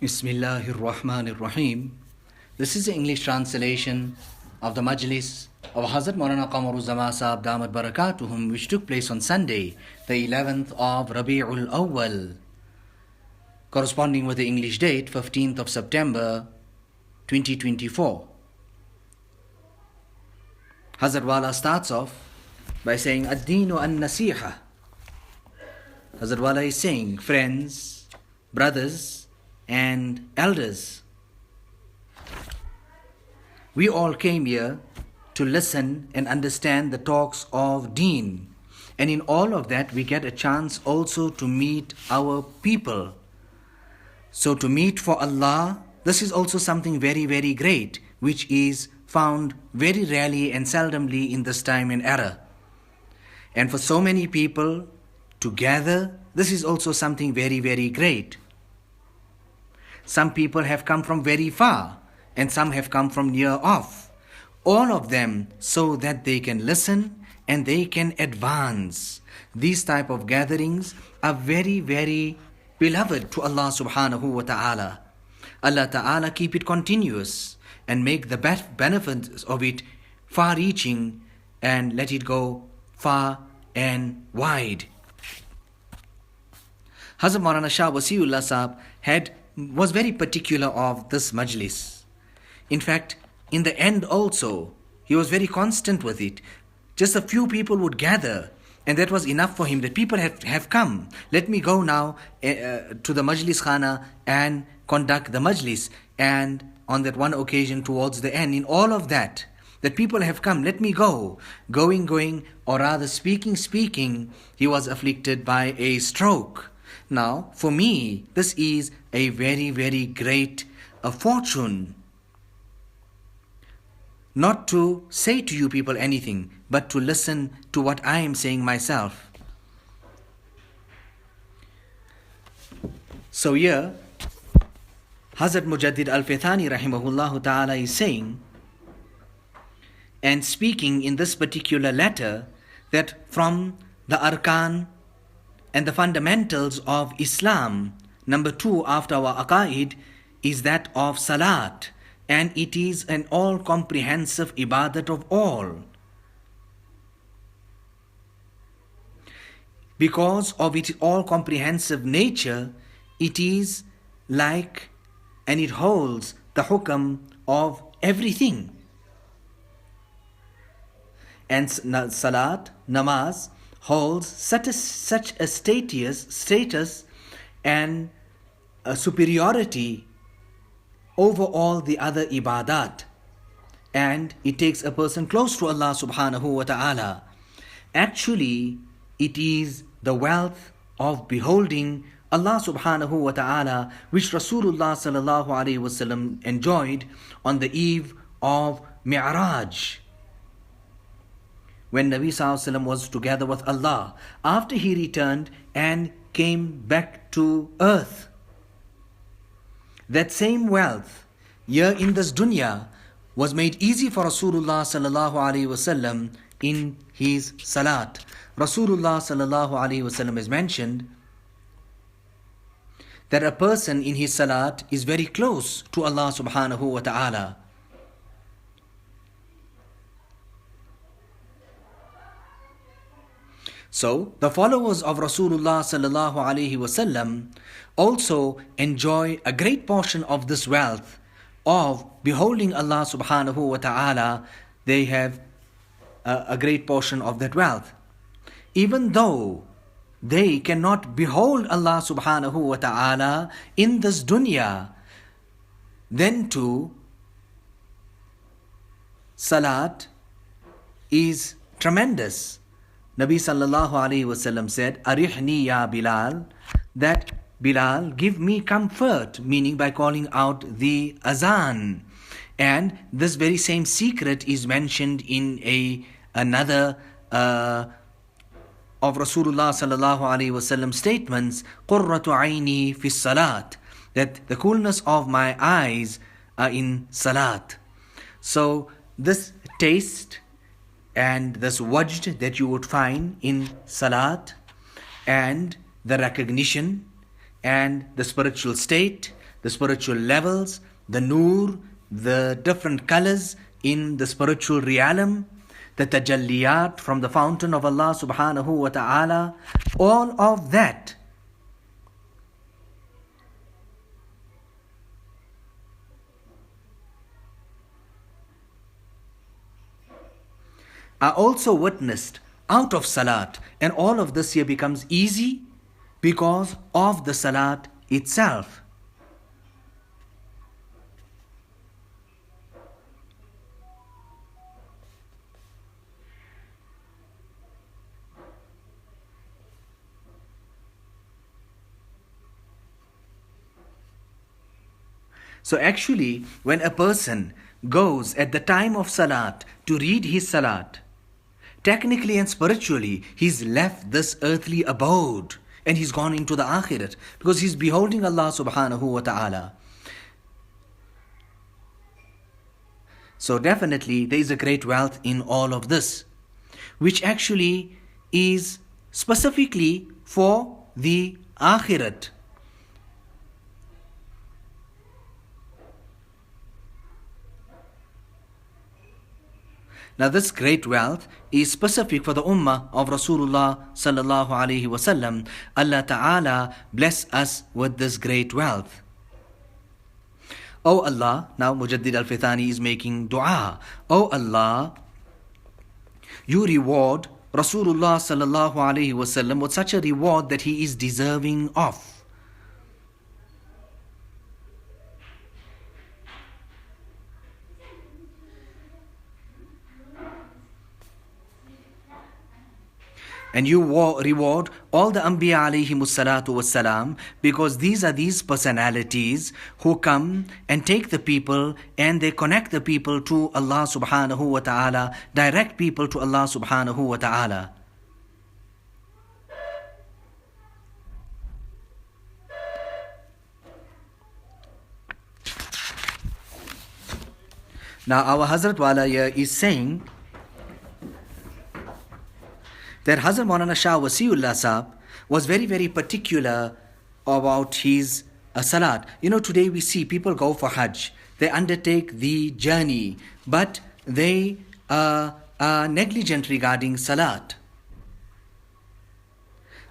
Bismillahir Rahmanir Rahim. This is the English translation of the Majlis of Hazrath Maulana Qamar Uzzaman Saheb Damat Barakatuhum, which took place on Sunday, the 11th of Rabi'ul Awwal, corresponding with the English date, 15th of September 2024. Hazrat Wala starts off by saying, Ad-Deenu an-Nasiha. Hazrat Wala is saying, friends, brothers, and elders, we all came here to listen and understand the talks of Deen, and in all of that we get a chance also to meet our people. So to meet for Allah, this is also something very, very great, which is found very rarely and seldomly in this time and era. And for so many people to gather, this is also something very, very great. Some people have come from very far, and some have come from near off. All of them so that they can listen and they can advance. These type of gatherings are very, very beloved to Allah subhanahu wa ta'ala. Allah ta'ala keep it continuous and make the benefits of it far-reaching and let it go far and wide. Hazrat Maulana Shah Wasiullah Saheb was very particular of this majlis. In fact, in the end also, he was very constant with it. Just a few people would gather, and that was enough for him, that people have come. Let me go now to the Majlis Khana and conduct the Majlis. And on that one occasion towards the end, in all of that people have come, let me go. Going, or rather speaking, he was afflicted by a stroke. Now, for me, this is a very, very great fortune. Not to say to you people anything, but to listen to what I am saying myself. So here, Hazrat Mujaddid Al-Fithani rahimahullah ta'ala is saying and speaking in this particular letter that from the arkan and the fundamentals of Islam, number 2 after our aqaid is that of salat, and it is an all-comprehensive ibadat of all. Because of its all-comprehensive nature, it is like and it holds the hukam of everything. And salat, namaz, holds such a status and a superiority over all the other ibadat, and it takes a person close to Allah subhanahu wa ta'ala. Actually, it is the wealth of beholding Allah subhanahu wa ta'ala which Rasulullah sallallahu alaihi wasallam enjoyed on the eve of Mi'raj, when Nabi sallallahu alaihi wasallam was together with Allah after he returned and came back to earth. That same wealth here in this dunya was made easy for Rasulullah sallallahu alaihi wasallam in his salat. Rasulullah sallallahu alaihi wasallam has mentioned that a person in his salat is very close to Allah subhanahu wa ta'ala. So, the followers of Rasulullah sallallahu alaihi wasallam also enjoy a great portion of this wealth of beholding Allah subhanahu wa ta'ala. They have a great portion of that wealth. Even though they cannot behold Allah subhanahu wa ta'ala in this dunya, then too, salat is tremendous. Nabi sallallahu alayhi wasallam said, Arihni ya Bilal, that Bilal, give me comfort, meaning by calling out the azan. And this very same secret is mentioned in another of Rasulullah sallallahu alayhi wasallam statements, Qurratu aini fi salat, that the coolness of my eyes are in salat. So this taste and this wajd that you would find in salat, and the recognition and the spiritual state, the spiritual levels, the nur, the different colors in the spiritual realm, the tajalliyat from the fountain of Allah subhanahu wa ta'ala, all of that are also witnessed out of salat, and all of this here becomes easy because of the salat itself. So actually, when a person goes at the time of salat to read his salat, technically and spiritually, he's left this earthly abode and he's gone into the akhirat because he's beholding Allah subhanahu wa ta'ala. So definitely there is a great wealth in all of this, which actually is specifically for the akhirat. Now this great wealth is specific for the ummah of Rasulullah sallallahu alaihi wasallam. Allah Ta'ala bless us with this great wealth. Oh Allah, now Mujaddid Al-Fithani is making dua. Oh Allah, you reward Rasulullah sallallahu alaihi wasallam with such a reward that he is deserving of. And you reward all the Anbiya alayhimus salatu wassalam, because these are these personalities who come and take the people and they connect the people to Allah subhanahu wa ta'ala, direct people to Allah subhanahu wa ta'ala. Now our Hazrat Wala here is saying that Hazrat Maulana Shah Wasiullah Saheb was very, very particular about his salat. You know, today we see people go for Hajj, they undertake the journey, but they are negligent regarding salat.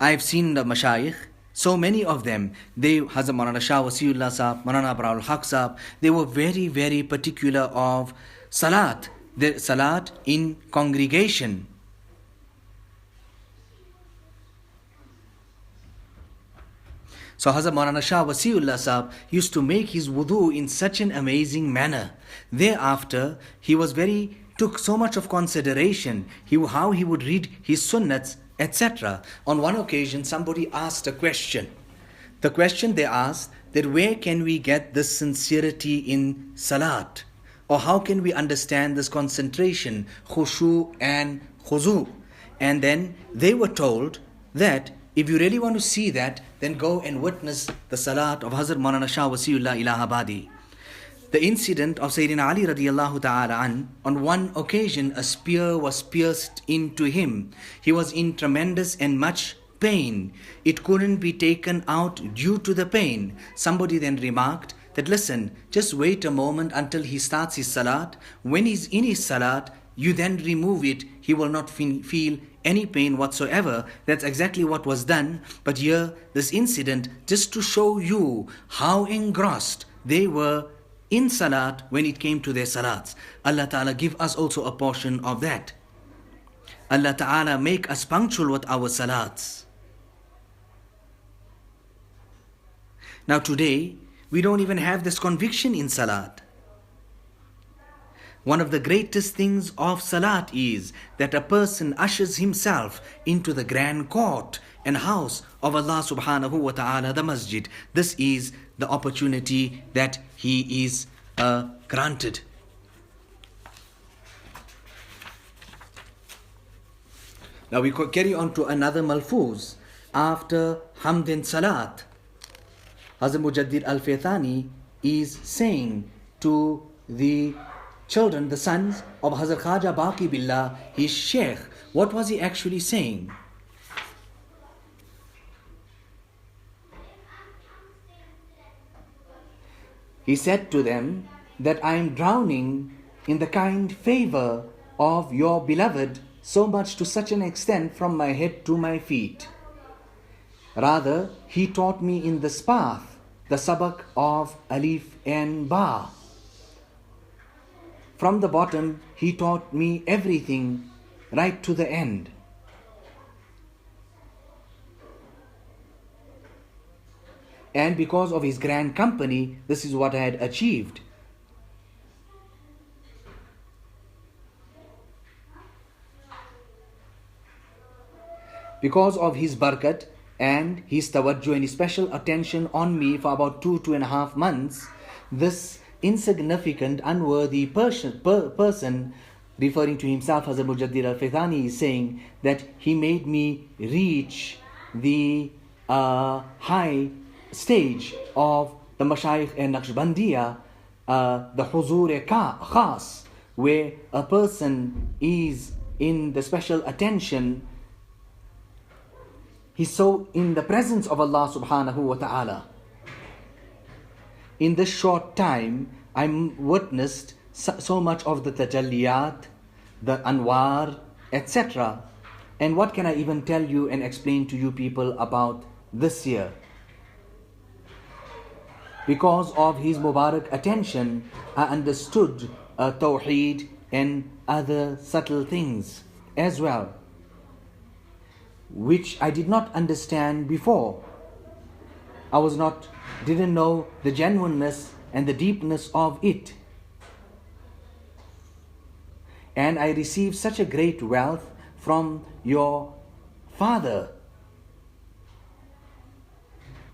I've seen the mashayikh, so many of them, Hazrat Maulana Shah Wasiullah Saheb, Maulana Abrahul Haq Saheb, they were very, very particular of salat, the salat in congregation. So Hazrat Maulana Shah Wasiullah Saheb used to make his wudu in such an amazing manner. Thereafter, he took so much of consideration how he would read his sunnats, etc. On one occasion, somebody asked a question. The question they asked, that where can we get this sincerity in salat? Or how can we understand this concentration, khushu and khuzu? And then they were told that if you really want to see that, then go and witness the salat of Hazrat Maulana Shah Wasiullah Alahbadi. The incident of Sayyidina Ali radiallahu ta'ala on one occasion a spear was pierced into him. He was in tremendous and much pain. It couldn't be taken out due to the pain. Somebody then remarked that, listen, just wait a moment until he starts his salat. When he's in his salat, you then remove it. He will not feel any pain whatsoever. That's exactly what was done. But here, this incident, just to show you how engrossed they were in salat when it came to their salats. Allah Ta'ala give us also a portion of that. Allah Ta'ala make us punctual with our salats. Now today, we don't even have this conviction in salat. One of the greatest things of salat is that a person ushers himself into the grand court and house of Allah subhanahu wa ta'ala, the masjid. This is the opportunity that he is granted. Now we carry on to another malfuz. After hamd and salat, Hazrat Mujaddid Al-Fithani is saying to the children, the sons of Hazrat Khaja Baqi Billah, his sheikh, what was he actually saying? He said to them that I am drowning in the kind favor of your beloved, so much to such an extent from my head to my feet. Rather, he taught me in this path, the sabak of alif and ba. From the bottom, he taught me everything right to the end. And because of his grand company, this is what I had achieved. Because of his barakat and his tawajjuh and his special attention on me for about 2.5 months, this insignificant, unworthy person, referring to himself, Hazrat Mujaddid al-Fithani, is saying that he made me reach the high stage of the Mashayikh and Naqshbandiya, the Huzur-e-Khas, where a person is in the special attention. He's so in the presence of Allah subhanahu wa ta'ala. In this short time, I witnessed so much of the tajalliyat, the anwar, etc. And what can I even tell you and explain to you people about this year? Because of his Mubarak attention, I understood Tawheed and other subtle things as well, which I did not understand before. Didn't know the genuineness and the deepness of it. And I received such a great wealth from your father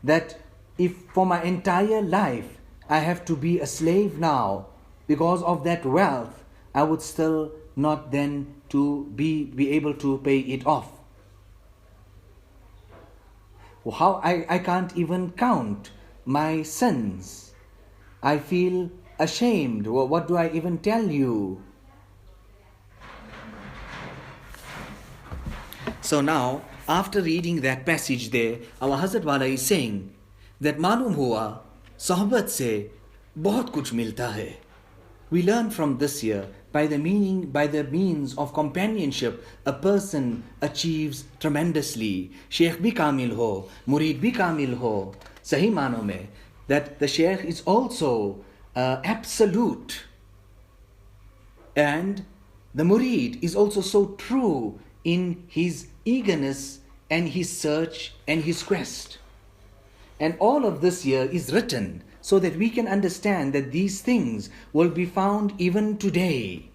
that if for my entire life I have to be a slave now because of that wealth, I would still not then to be able to pay it off. How I can't even count my sins. I feel ashamed. What do I even tell you? So now, after reading that passage there, our Hazrat Wala is saying that मालूम हुआ सोहबत से बहुत कुछ मिलता है. We learn from this year, by the means of companionship, a person achieves tremendously. Sheikh bhi kamil ho, murid bhi kamil ho, sahi mano mein, that the Sheikh is also absolute. And the murid is also so true in his eagerness and his search and his quest. And all of this here is written so that we can understand that these things will be found even today.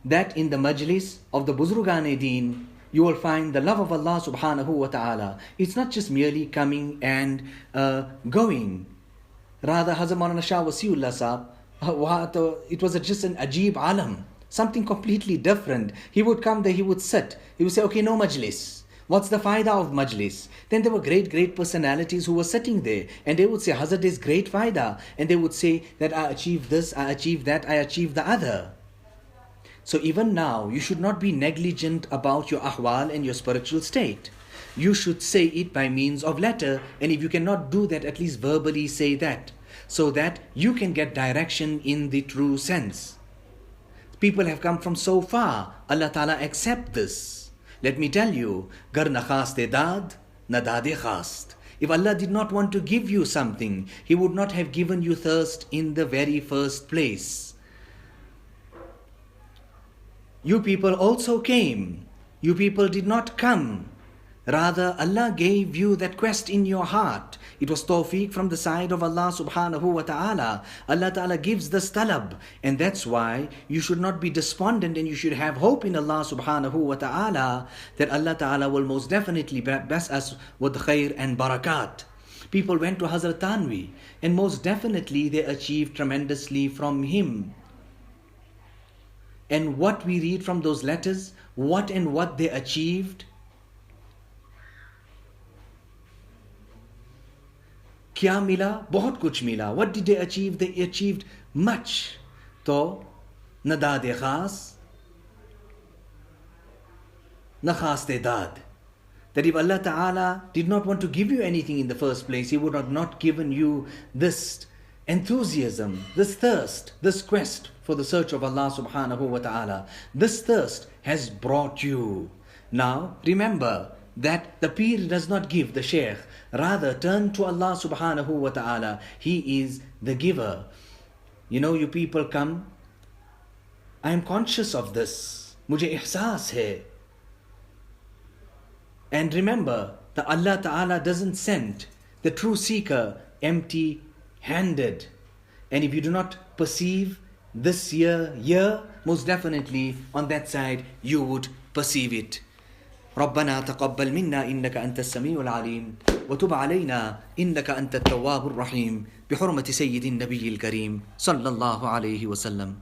That in the Majlis of the Buzurgan-e-Deen, you will find the love of Allah subhanahu wa ta'ala. It's not just merely coming and going. Rather, Hazrat Maulana Shah Wasiullah Sahab, it was just an ajib alam, something completely different. He would come there, he would sit, he would say, okay, no Majlis. What's the faida of Majlis? Then there were great personalities who were sitting there, and they would say, Hazrat, is great faida. And they would say that I achieved this, I achieved that, I achieved the other. So even now, you should not be negligent about your ahwal and your spiritual state. You should say it by means of letter, and if you cannot do that, at least verbally say that, so that you can get direction in the true sense. People have come from so far. Allah Ta'ala accept this. Let me tell you, gar na khaaste daad, na daade khaast. If Allah did not want to give you something, He would not have given you thirst in the very first place. You people also came. You people did not come. Rather, Allah gave you that quest in your heart. It was tawfiq from the side of Allah subhanahu wa ta'ala. Allah ta'ala gives this talab. And that's why you should not be despondent and you should have hope in Allah subhanahu wa ta'ala that Allah ta'ala will most definitely bless us with khair and barakat. People went to Hazrat Tanvi and most definitely they achieved tremendously from him. And what we read from those letters, what they achieved, क्या मिला? बहुत कुछ मिला. What did they achieve? They achieved much. तो न दाद खास न खास्ते दाद. That if Allah Ta'ala did not want to give you anything in the first place, He would have not given you this enthusiasm, this thirst, this quest for the search of Allah subhanahu wa ta'ala, this thirst has brought you. Now remember that the Pir does not give the Shaykh, rather turn to Allah subhanahu wa ta'ala. He is the giver. You know, you people come, I am conscious of this, mujhe ihsaas hai. And remember that Allah ta'ala doesn't send the true seeker empty handed. And if you do not perceive this year, most definitely on that side you would perceive it. ربنا تقبل منا إنك أنت السميع العليم وتب علينا إنك أنت التواب الرحيم بحرمة سيد النبي الكريم صلى الله عليه وسلم.